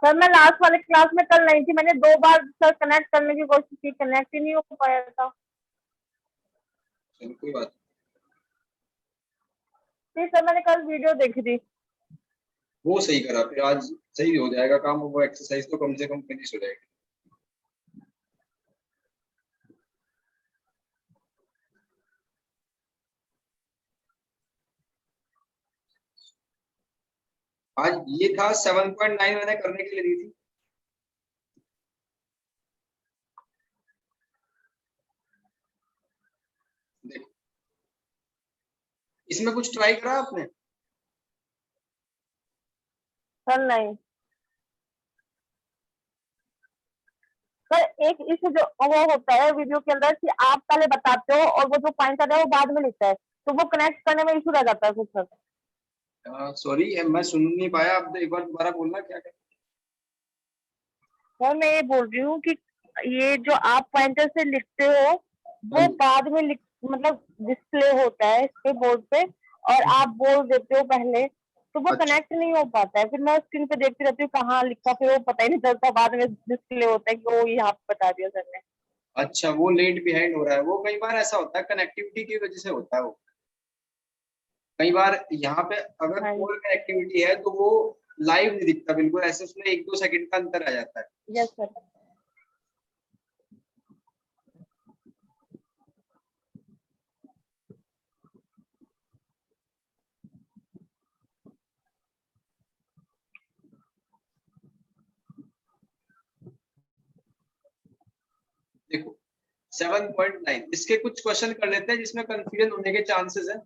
Sir मैं last वाले class में कल नहीं थी, मैंने 2 बार सर कनेक्ट करने की कोशिश की, कनेक्ट ही नहीं हो पाया था। चलो कोई बात नहीं सर, मैंने कल वीडियो देखी थी। वो सही करा, फिर आज सही हो जाएगा काम, वो एक्सरसाइज तो कम से कम फिनिश हो जाएगी। आज ये था 7.9 मैंने करने के लिए दी थी। देखो इसमें कुछ ट्राई करा आपने? सर नहीं सर, एक इशू जो वो होता है वीडियो के अंदर कि आप पहले बताते हो और वो जो पॉइंटर है वो बाद में लिखता है, तो वो कनेक्ट करने में इशू रह जाता है कुछ सर। सॉरी मैं सुन नहीं पाया, आप एक बार दोबारा बोलना क्या क्या। सर मैं ये बोल रही हूँ कि ये जो आप पॉइंटर से लिखते हो हाँ वो जी। बाद में मतलब डिस्प्ले होता है इसके बोर्ड पे, और आप बोल देते हो पहले, तो वो अच्छा कनेक्ट नहीं हो पाता है। फिर मैं स्क्रीन पे देखती रहती हूँ कहाँ लिखा, फिर वो पता ही नहीं चलता, बाद में डिस्प्ले होता है कि वो यहाँ पे बता दिया सर ने। अच्छा, वो लेट बिहाइंड हो रहा है, वो कई बार ऐसा होता है कनेक्टिविटी की वजह से होता है वो। कई बार यहाँ पे अगर हाँ पोल कनेक्टिविटी है तो वो लाइव नहीं दिखता बिल्कुल, ऐसे उसमें 1-2 सेकंड का अंतर आ जाता है। Yes sir. देखो 7.9 इसके कुछ क्वेश्चन कर लेते हैं जिसमें कंफ्यूजन होने के चांसेस है,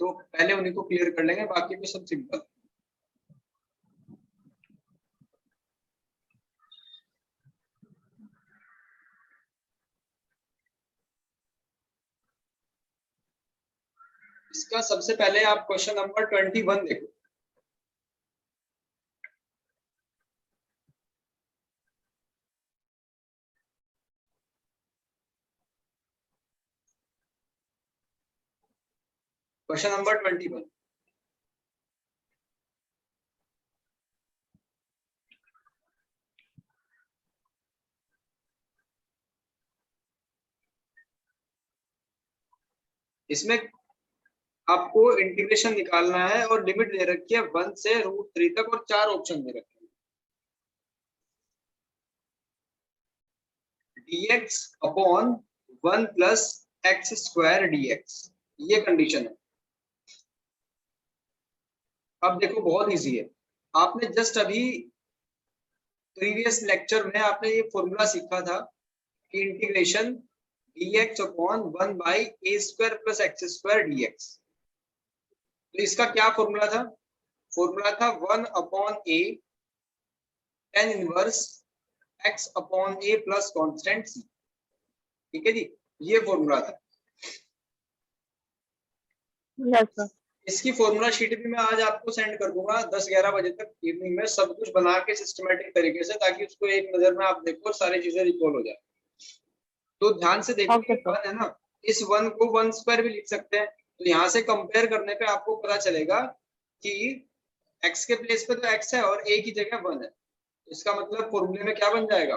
तो पहले उन्हीं को क्लियर कर लेंगे, बाकी तो सब सिंपल। इसका सबसे पहले आप क्वेश्चन नंबर 21 देखो। क्वेश्चन नंबर 21, इसमें आपको इंटीग्रेशन निकालना है और लिमिट दे रखी है 1 से √3 तक और 4 ऑप्शन दे रखे हैं। dx upon 1 plus x square dx, ये कंडीशन है। अब देखो बहुत इजी है, आपने जस्ट अभी प्रीवियस लेक्चर में आपने ये फॉर्मूला सीखा था कि integration dx upon 1 by A square plus x square dx। तो इसका क्या फॉर्मूला था? फॉर्मूला था 1 अपॉन ए tan इनवर्स x अपॉन ए प्लस कॉन्स्टेंट c। ठीक है जी, ये फॉर्मूला था। Yes sir. इसकी फॉर्मूला शीट भी मैं आज आपको सेंड कर दूंगा 10-11 बजे तक इवनिंग में, सब कुछ बना के सिस्टमेटिक तरीके से, ताकि उसको एक नजर में आप देखो और सारी चीजें रिकॉल हो जाए। तो ध्यान से देखो, ओके ये सर। 1 है ना, इस 1 को 1 स्क्वायर भी लिख सकते हैं, तो यहाँ से कंपेयर करने पे आपको पता चलेगा कि x के प्लेस पे तो x है और a की जगह 1 है, तो इसका मतलब फॉर्मूले में क्या बन जाएगा,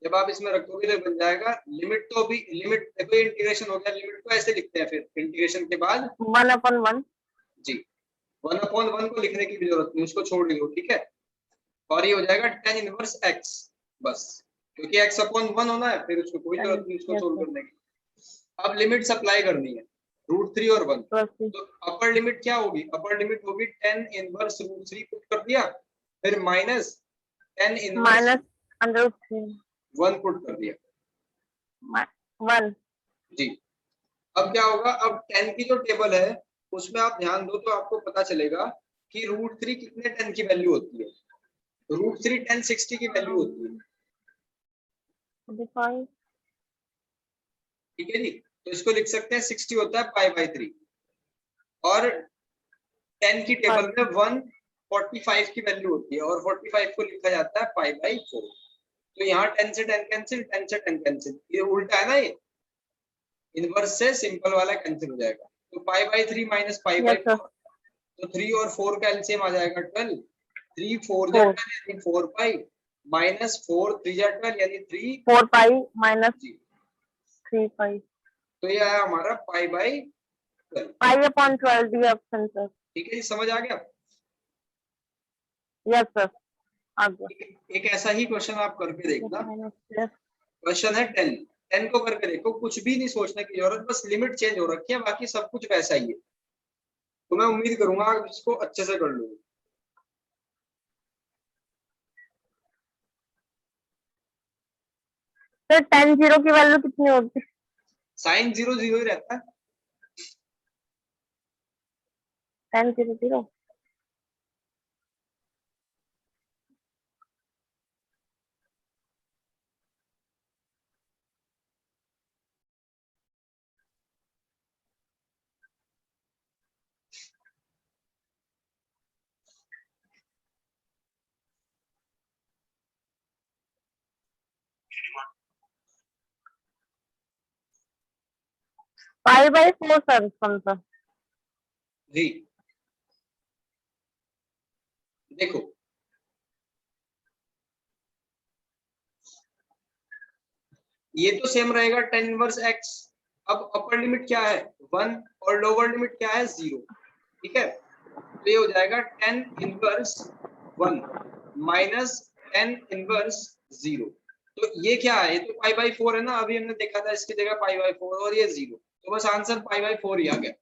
जब आप इसमें रखोगे तो बन जाएगा लिमिट, तो अभी लिमिट देखो इंटीग्रेशन हो गया, लिमिट को ऐसे लिखते हैं फिर इंटीग्रेशन के बाद 1/1। जी, 1/1 को लिखने की भी जरूरत नहीं, उसको छोड़ दो, ठीक है। और ये हो जाएगा tan इनवर्स x, बस, क्योंकि x अपॉन 1 होना है, फिर उसको कोई जरूरत नहीं उसको यस सोल्व सर। करने की। अब लिमिट सप्लाई करनी है √3 और 1, तो अपर लिमिट क्या होगी, अपर लिमिट होगी tan इनवर्स √3 पुट कर दिया, फिर माइनस tan इनवर्स -√3 1 पुट कर दिया 1। जी। अब क्या होगा, अब 10 की जो टेबल है उसमें आप ध्यान दो तो आपको पता चलेगा कि √3 कितने 10 की वैल्यू होती है, √3 10 60 की वैल्यू होती है। 25। ठीक है जी, तो इसको लिख सकते हैं 60 होता है π/3, और 10 की टेबल में 145 की वैल्यू होती है, और 45 को लिखा जाता है π/4। तो यहाँ 10 से 10 कैंसिल, 10 से 10 कैंसिल, ये उल्टा है ना, ये इनवर्स से सिंपल वाला कैंसिल हो जाएगा, तो π/3 माइनस π/4, तो 3 और 4 का एलसीएम आ जाएगा 12, 3 4 जा 10 यानी 4 पाई माइनस 4 3 जा 12 यानी 3 4 पाई माइनस जी। 3 पाई, तो ये आया हमारा pi by 12। Pi upon 12 D option sir. ठीक है जी, समझ आ गया। यस सर, आ गया। एक ऐसा ही क्वेश्चन आप करके देखना। माइनस क्वेश्चन है 10 10 को करके देखो, कुछ भी नहीं सोचने की जरूरत, बस लिमिट चेंज हो रखी है, बाकी सब कुछ वैसा ही है। तो मैं उम्मीद करूंगा आप इसको अच्छे से कर लोगे। सर 10 0 की वैल्यू कितनी होती है? साइन 0 0 ही रहता है। 10 0 0। पाई बाई 4 सर कौन सा? जी देखो, ये तो सेम रहेगा tan इनवर्स x। अब अपर लिमिट क्या है 1 और लोअर लिमिट क्या है 0। ठीक है, तो ये हो जाएगा tan inverse 1 minus tan inverse 0। तो ये क्या है, ये तो पाई बाई 4 है ना, अभी हमने देखा था इसकी जगह पाई बाई 4 और ये 0, तो बस आंसर पाई बाई 4 ही आ गया।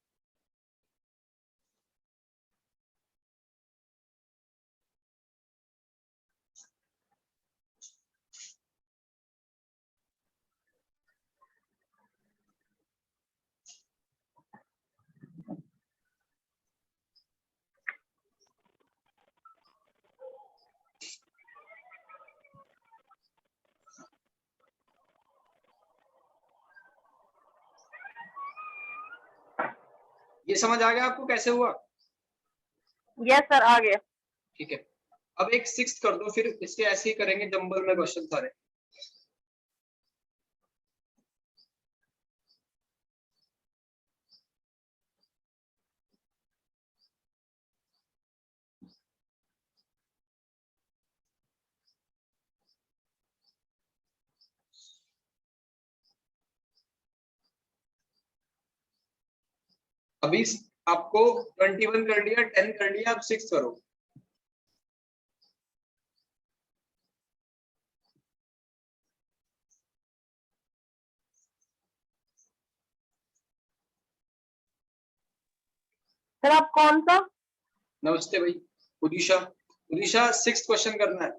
ये समझ आ गया आपको कैसे हुआ? यस सर, आ गया। ठीक है, अब एक 6 कर दो, फिर इसके ऐसे ही करेंगे जंबल में क्वेश्चन सारे। अभी आपको 21 कर लिया, 10 कर लिया, अब 6 करो। सर आप कौन सा? नमस्ते भाई, उदिशा। उदिशा 6 क्वेश्चन करना है।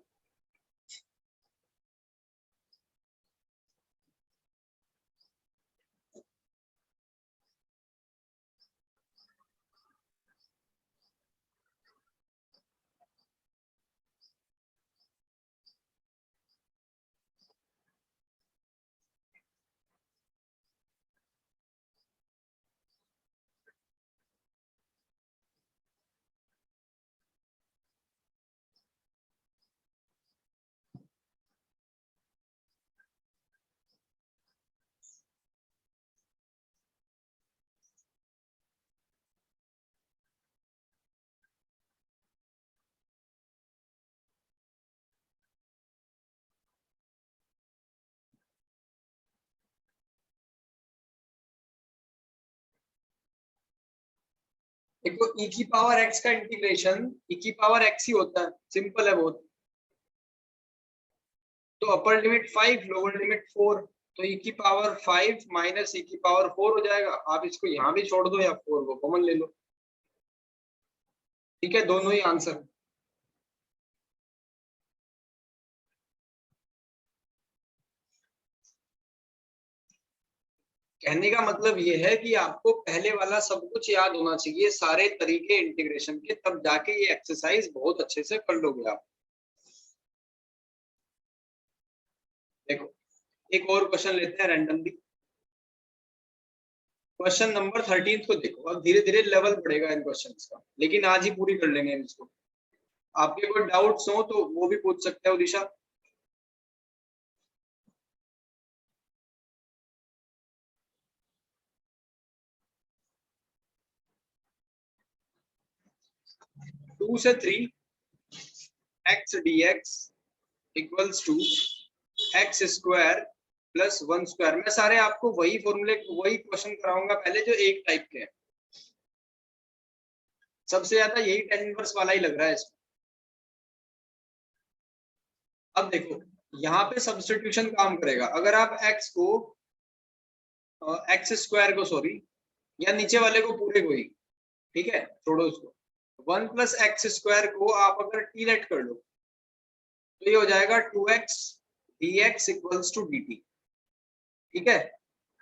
देखो e की पावर x का इंटीग्रेशन e की पावर x ही होता है, सिंपल है बहुत। तो अपर लिमिट 5 लोअर लिमिट 4, तो e की पावर 5 माइनस e की पावर 4 हो जाएगा। आप इसको यहाँ भी छोड़ दो या 4 को कॉमन ले लो। ठीक है, दोनों ही आंसर। कहने का मतलब ये है कि आपको पहले वाला सब कुछ याद होना चाहिए, सारे तरीके इंटीग्रेशन के, तब जाके ये एक्सरसाइज बहुत अच्छे से कर लोगे आप। देखो एक और क्वेश्चन लेते हैं रैंडमली। क्वेश्चन नंबर 13 को देखो, अब धीरे धीरे लेवल बढ़ेगा इन क्वेश्चंस का, लेकिन आज ही पूरी कर लेंगे इसको। आपके कोई डाउट्स हो तो वो भी पूछ सकते हो दिशा। टू से 3 x d x equals two x square plus 1 square. मैं सारे आपको वही फॉर्मूले वही क्वेश्चन कराऊंगा पहले जो एक टाइप के हैं। सबसे ज्यादा यही tan इनवर्स वाला ही लग रहा है इसमें। अब देखो यहाँ पे सब्स्टिट्यूशन काम करेगा। अगर आप x को एक्स स्क्वायर को सॉरी या नीचे वाले को पूरे को ही, ठीक है छोड़ो उसको, 1 प्लस एक्स स्क्वायर को आप अगर टी लेट कर लो तो ये हो जाएगा 2x dx equals to dt। ठीक है,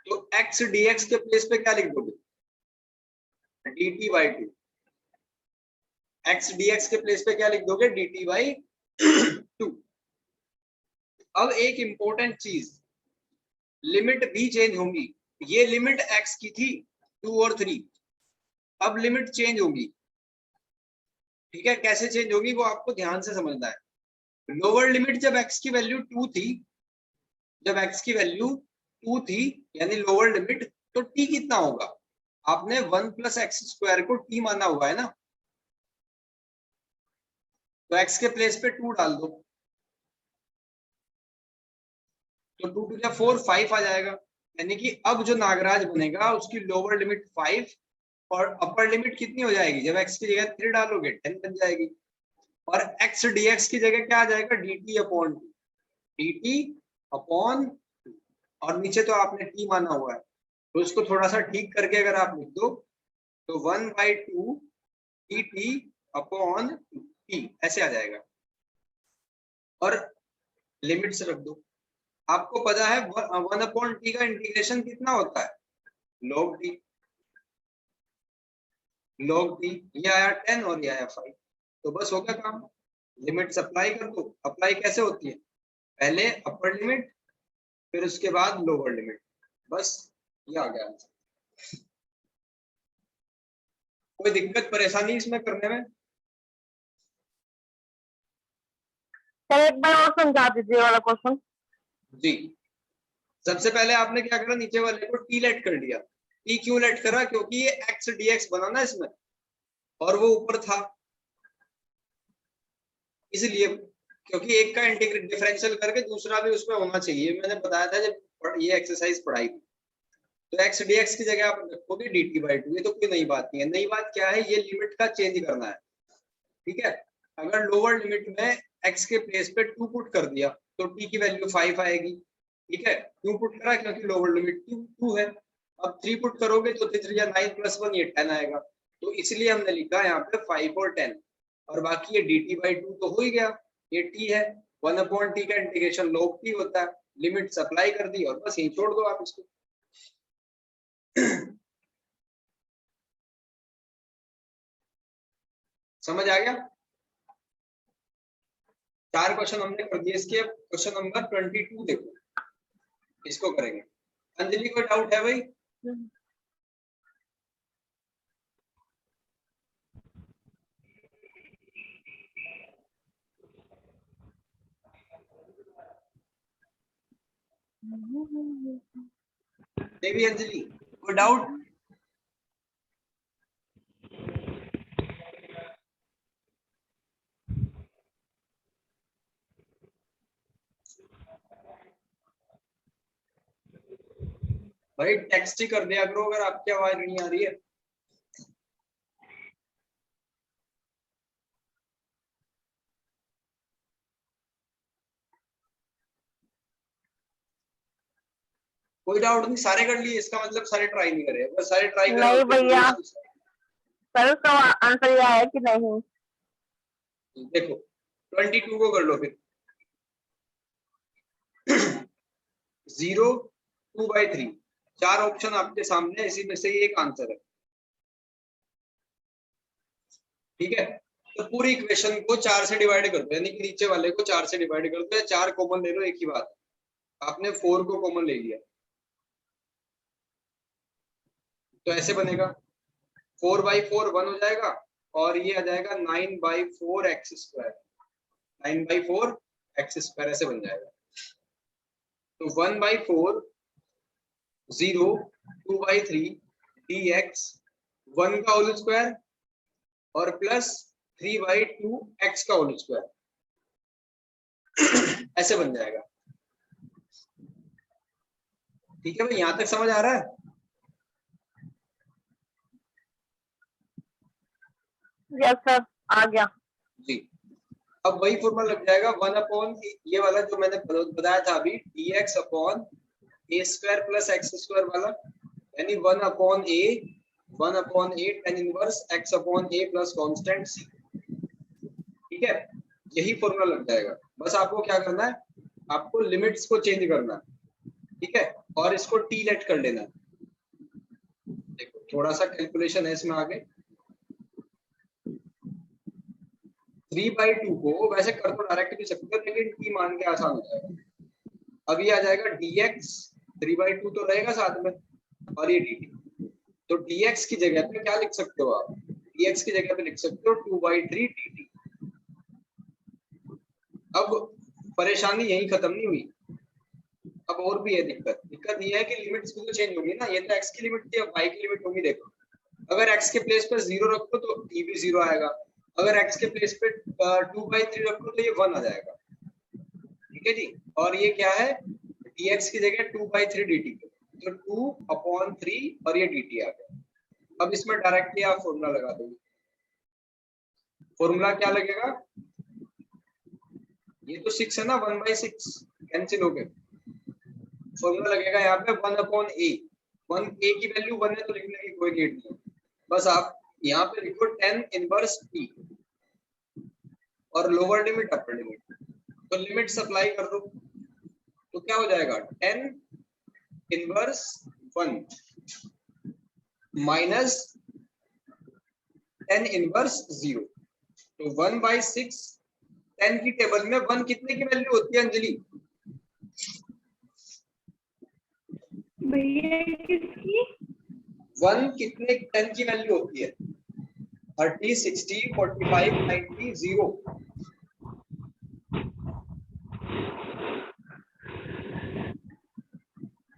तो x dx के प्लेस पे क्या लिख दोगे, dt बाई 2। x dx के प्लेस पे क्या लिख दोगे, dt बाई 2। अब एक इंपॉर्टेंट चीज, लिमिट भी चेंज होंगी। ये लिमिट x की थी 2 और 3, अब लिमिट चेंज होगी। ठीक है, कैसे चेंज होगी वो आपको ध्यान से समझना है। लोअर लिमिट जब x की वैल्यू 2 थी, जब x की वैल्यू 2 थी यानी लोअर लिमिट, तो t कितना होगा, आपने 1 प्लस एक्स स्क्वायर को t माना हुआ है ना, तो x के प्लेस पे 2 डाल दो, तो 2 टू 4 5 आ जाएगा। यानी कि अब जो नागराज बनेगा उसकी लोअर लिमिट 5 और अपर लिमिट कितनी हो जाएगी, जब x की जगह 3 डालोगे 10 बन जाएगी। और x dx की जगह क्या आ जाएगा, dt अपॉन 2, dt अपॉन, और नीचे तो आपने t माना हुआ है तो उसको थोड़ा सा ठीक करके अगर आप लिख दो तो 1/2 dt अपॉन t ऐसे आ जाएगा। और लिमिट्स रख दो। आपको पता है 1 अपॉन टी का इंटीग्रेशन कितना होता है, log t। log t ये आया 10 और ये आया 5, तो बस हो गया काम। लिमिट्स अप्लाई कर दो। अप्लाई कैसे होती है, पहले अपर लिमिट फिर उसके बाद लोअर लिमिट, बस ये आ गया आंसर। कोई दिक्कत परेशानी इसमें करने में? सर एक बार और समझा दीजिए वाला क्वेश्चन। जी, सबसे पहले आपने क्या करा, नीचे वाले को टी लेट कर दिया। टी क्यों लेट करा, क्योंकि ये एक्स dx बना ना इसमें और वो ऊपर था, इसलिए। क्योंकि एक का इंटीग्रेट डिफरेंशियल करके दूसरा भी उसमें होना चाहिए, मैंने बताया था जब ये एक्सरसाइज पढ़ाई थी। तो एक्स dx की जगह आप रखोगे dt बाई 2, ये तो कोई नई बात नहीं है। नई बात क्या है, ये लिमिट का चेंज करना है। ठीक है, अगर लोअर लिमिट में x के प्लेस पे 2 पुट कर दिया तो t की वैल्यू 5 आएगी। ठीक है, क्यों पुट करा, क्योंकि लोअर लिमिट 2 है। अब 3 पुट करोगे तो 3 या 9 प्लस 1 ये 10 आएगा, तो इसलिए हमने लिखा यहाँ पे 5 और 10, और बाकी ये dt बाई 2 तो हो ही गया, ये t है। 1 अपॉन टी का इंटीग्रेशन log t होता है। लिमिट सप्लाई कर दी और बस यही छोड़ दो आप इसको। समझ आ गया? 4 क्वेश्चन हमने कर दिए इसके। क्वेश्चन नंबर 22 देखो, इसको करेंगे। अंजलि कोई डाउट है भाई? देवी अंजलि कोई डाउट? भाई टेक्स्ट ही कर दिया करो अगर आपकी आवाज नहीं आ रही है। कोई डाउट नहीं, सारे कर लिए, इसका मतलब सारे ट्राई नहीं करे, बस सारे ट्राई करे। नहीं भैया, सर उसका आंसर यह है कि नहीं। देखो 22 को कर लो फिर। 0 2/3, 4 ऑप्शन आपके सामने, इसी में से एक आंसर है। ठीक है, तो पूरी इक्वेशन को 4 से डिवाइड कर दो, यानी कि नीचे वाले को 4 से डिवाइड कर दो, या 4 कॉमन ले लो, एक ही बात है। आपने 4 को कॉमन ले लिया तो ऐसे बनेगा 4/4 1 हो जाएगा, और ये आ जाएगा 9/4 एक्स स्क्वायर, 9/4 एक्स स्क्वायर ऐसे बन जाएगा। तो 1/4 0 2/3 dx 1 का होल स्क्वायर और प्लस 3/2 x का होल स्क्वायर। ऐसे बन जाएगा। ठीक है भाई, यहां तक समझ आ रहा है? यस सर, आ गया। जी। अब वही फॉर्मूला लग जाएगा 1 अपॉन ये वाला जो मैंने बताया था अभी, dx अपॉन ए स्क्वायर प्लस एक्स स्क्वायर वाला, यानी 1 अपॉन ए tan इनवर्स x अपॉन ए प्लस कांस्टेंट c। ठीक है, यही फॉर्मूला लग जाएगा। बस आपको क्या करना है, आपको लिमिट्स को चेंज करना है। ठीक है, और इसको टी लेट कर लेना है। देखो थोड़ा सा कैलकुलेशन है इसमें आगे। 3/2 को वैसे कर तो डायरेक्ट भी सकते हो, लेकिन टी मान के आसान हो जाएगा। अब ये आ जाएगा dx, 3/2 तो रहेगा साथ में, और ये dt। तो dx की जगह पे क्या लिख सकते हो आप, dx की जगह पे लिख सकते हो 2/3 dt। अब परेशानी यही खत्म नहीं हुई, अब और भी है दिक्कत। दिक्कत ये है कि लिमिट्स भी तो चेंज होंगी ना, ये तो x की लिमिट थी, अब y की लिमिट होगी। देखो अगर x के प्लेस पर 0 रखो तो t भी 0 आएगा, अगर x के प्लेस पे 2/3 रखो तो ये 1 आ जाएगा। ठीक है जी, और ये क्या है, dx की जगह 2/3 dt, तो 2/3 और ये dt आ गया। अब इसमें डायरेक्टली आप फॉर्मूला लगा दोगे। फॉर्मूला क्या लगेगा, ये तो 6 है ना, 1/6 कैंसिल हो गए। फॉर्मूला लगेगा यहाँ पे 1 अपॉन ए। 1 ए की वैल्यू 1 है तो लिखने की कोई नीड नहीं, बस आप यहाँ पे लिखो tan इनवर्स टी, और लोअर लिमिट अपर लिमिट, तो लिमिट सप्लाई कर दो तो क्या हो जाएगा, tan inverse 1 minus tan inverse 0। तो 1/6 tan की टेबल में 1 कितने की वैल्यू होती है अंजलि? भैया किसकी? 1 कितने tan की वैल्यू होती है? 30, 60, 45, 90, 0।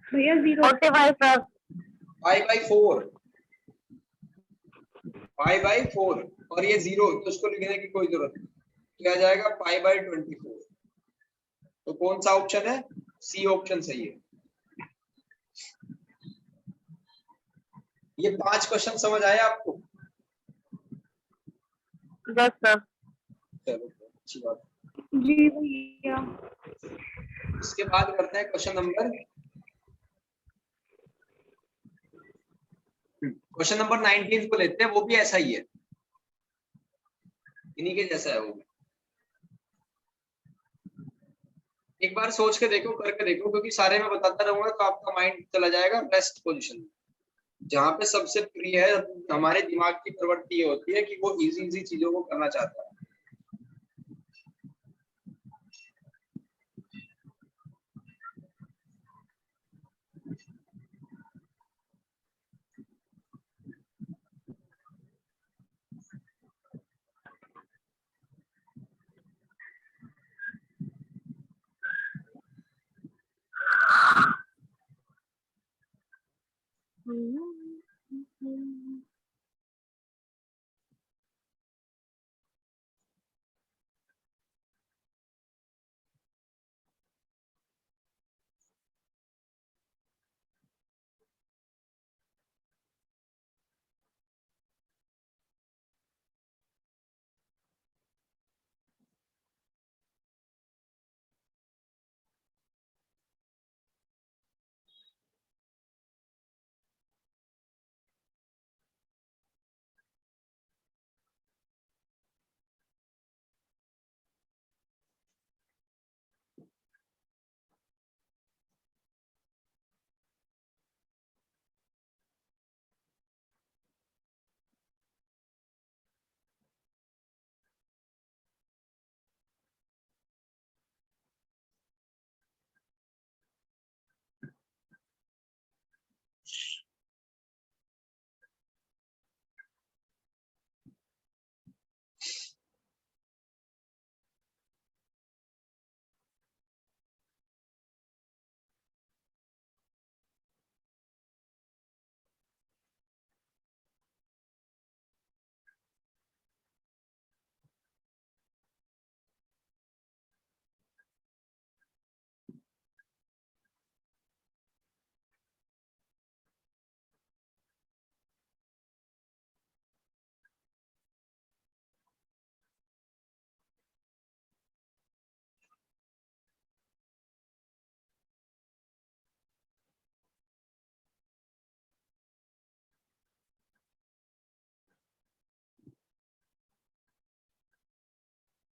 भैया 0 45 सर। 5/4, 5/4, और ये 0 तो उसको लिखने की कोई जरूरत नहीं, क्या जाएगा 5/24। तो कौन सा ऑप्शन है, सी ऑप्शन सही है। ये 5 क्वेश्चन समझ आए आपको? Yes sir. चलो अच्छी बात। जी भैया। इसके बाद करते हैं क्वेश्चन नंबर 19 को लेते हैं, वो भी ऐसा ही है, इन्हीं के जैसा है वो भी। एक बार सोच के देखो, करके देखो, क्योंकि सारे मैं बताता रहूंगा तो आपका माइंड चला जाएगा बेस्ट पोजीशन में। जहाँ पे सबसे प्रिय है, हमारे दिमाग की प्रवृत्ति ये होती है कि वो इजी इजी चीजों को करना चाहता है।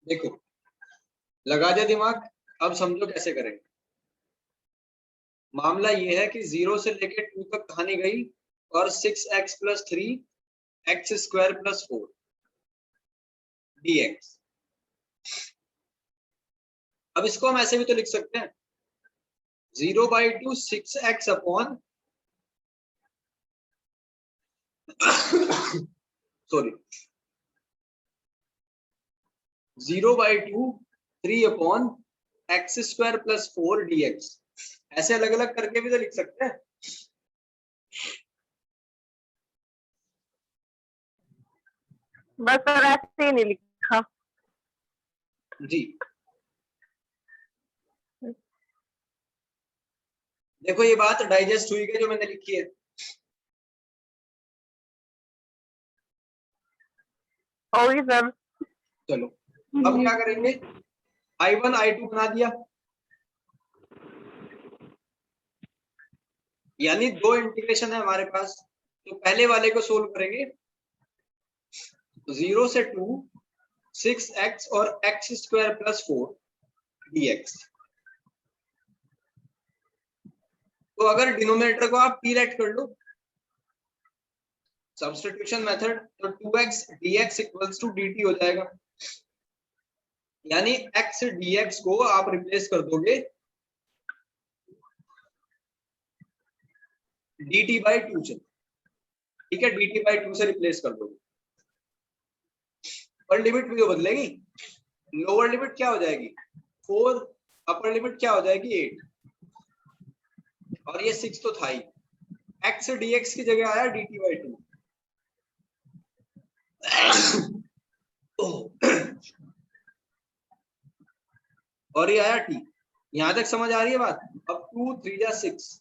देखो, लगा दे दिमाग, अब समझो कैसे करेंगे। मामला ये है कि 0 से लेके 2 तक कहानी गई और 6x + 3 x² + 4 dx। अब इसको हम ऐसे भी तो लिख सकते हैं, 0/2 6x upon sorry 0/2 3 upon x² + 4 dx। ऐसे अलग अलग करके भी तो लिख सकते हैं। बस सर ऐसे ही नहीं लिखा। जी देखो, ये बात डाइजेस्ट हुई है जो मैंने लिखी है। होगी सर। चलो अब क्या करेंगे, I1 I2 बना दिया, यानी 2 इंटीग्रेशन है हमारे पास। तो पहले वाले को सोल्व करेंगे, 0 से 2 6x और x² + 4 dx। तो अगर डिनोमिनेटर को आप p लेट कर लो, सब्स्टिट्यूशन मेथड, तो 2x dx = dt हो जाएगा। यानी x dx को आप रिप्लेस कर दोगे dt/2 से, ठीक है, dt/2 से रिप्लेस कर दोगे। और लिमिट भी तो बदलेगी, लोअर लिमिट क्या हो जाएगी 4, अपर लिमिट क्या हो जाएगी 8, और ये 6 तो था ही। x dx की जगह आया dt/2। और ये आया t। यहां तक समझ आ रही है बात। अब 2 3 जा 6,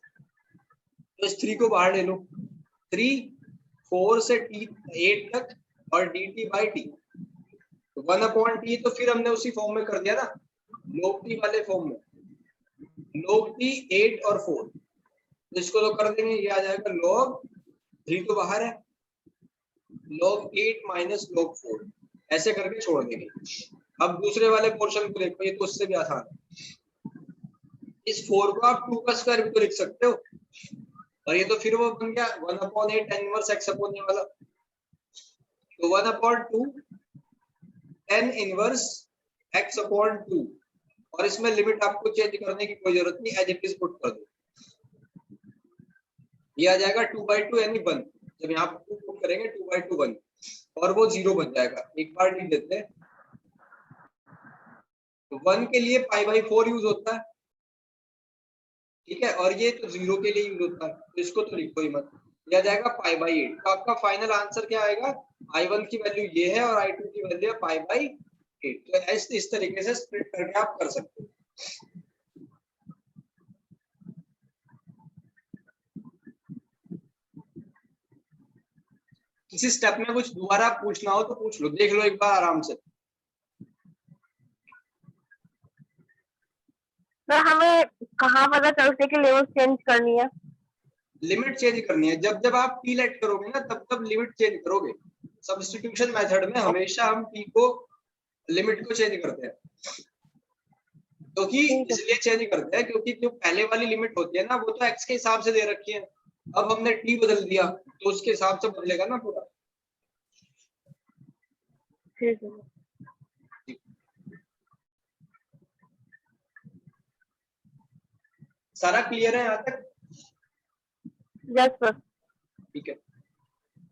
तो इस 3 को बाहर ले लो, 3 4 से t 8 तक और dt/t 1/t। तो फिर हमने उसी फॉर्म में कर दिया ना, log t वाले फॉर्म में, log t 8 और 4। तो इसको तो कर देंगे, ये आ जाएगा log 3 तो बाहर है, log 8 - log 4, ऐसे करके छोड़ देंगे। अब दूसरे वाले पोर्शन को देखो, ये तो उससे भी आसान है। इस 4 को आप 2 का स्क्वायर भी तो लिख सकते हो, और ये तो फिर वो बन गया 1/8 tan इनवर्स x अपॉन ये वाला। तो 1/2 tan इनवर्स x अपॉन 2, और इसमें लिमिट आपको चेंज करने की कोई जरूरत नहीं, एज इट इज पुट कर दो। ये आ जाएगा 2/2 यानी 1। जब यहाँ पर 2 पुट करेंगे 2/2 1, और वो 0 बन जाएगा। एक बार लिख देते हैं, 1 के लिए π/4 यूज होता है, ठीक है, और ये तो 0 के लिए यूज होता है, तो इसको तो लिखो ही मत। यह जाएगा π/8। तो आपका फाइनल आंसर क्या आएगा, I1 की वैल्यू ये है और I2 की वैल्यू है π/8। तो इस तरीके से स्प्लिट करके आप कर सकते हो। किसी स्टेप में कुछ दोबारा पूछना हो तो पूछ लो, देख लो एक बार आराम से। सर हमें कहाँ पता चलते कि लेवल चेंज करनी है? लिमिट चेंज करनी है, जब जब आप p लेट करोगे ना, तब तब लिमिट चेंज करोगे। सब्स्टिट्यूशन मेथड में हमेशा हम p को, लिमिट को चेंज करते हैं। क्योंकि इसलिए चेंज करते हैं क्योंकि जो पहले वाली लिमिट होती है ना, वो तो x के हिसाब से दे रखी है। अब हमने t बदल दिया तो उसके हिसाब से बदलेगा ना पूरा। ठीक है। सारा क्लियर है यहाँ तक? Yes sir. ठीक है,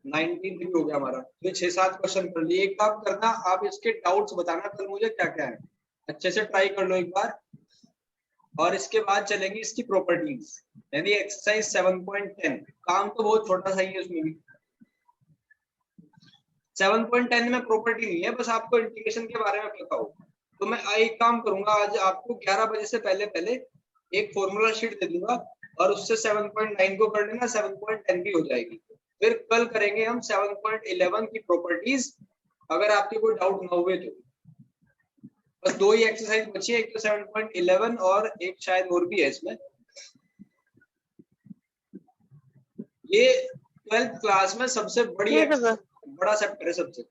19 भी हो गया हमारा। तो 6-7 क्वेश्चन कर लिए। एक काम करना, आप इसके डाउट्स बताना कल मुझे क्या क्या है, अच्छे से ट्राई कर लो एक बार। और इसके बाद चलेंगे इसकी प्रॉपर्टीज, यानी एक्सरसाइज 7.10। काम तो बहुत छोटा सा ही है उसमें भी। 7.10 में प्रॉपर्टी नहीं है, बस आपको इंटीग्रेशन के बारे में पता हो। तो मैं एक काम करूंगा, आज आपको 11 बजे से पहले पहले एक फॉर्मूला शीट दे दूंगा, और उससे 7.9 को कर लेना, 7.10 भी हो जाएगी। फिर कल करेंगे हम 7.11 की प्रॉपर्टीज, अगर आपके कोई डाउट ना हुए तो। बस 2 ही एक्सरसाइज बची है, एक तो 7.11 और एक शायद और भी है इसमें। ये 12th क्लास में सबसे बड़ी ठीक है सर। बड़ा चैप्टर है सबसे।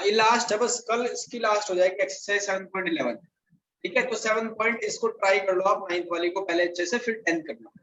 ये लास्ट है, बस कल इसकी लास्ट हो जाएगी एक्सरसाइज 7.11। ठीक है, तो 7 पॉइंट इसको ट्राई कर लो आप 9th वाली को पहले अच्छे से, फिर 10th करना।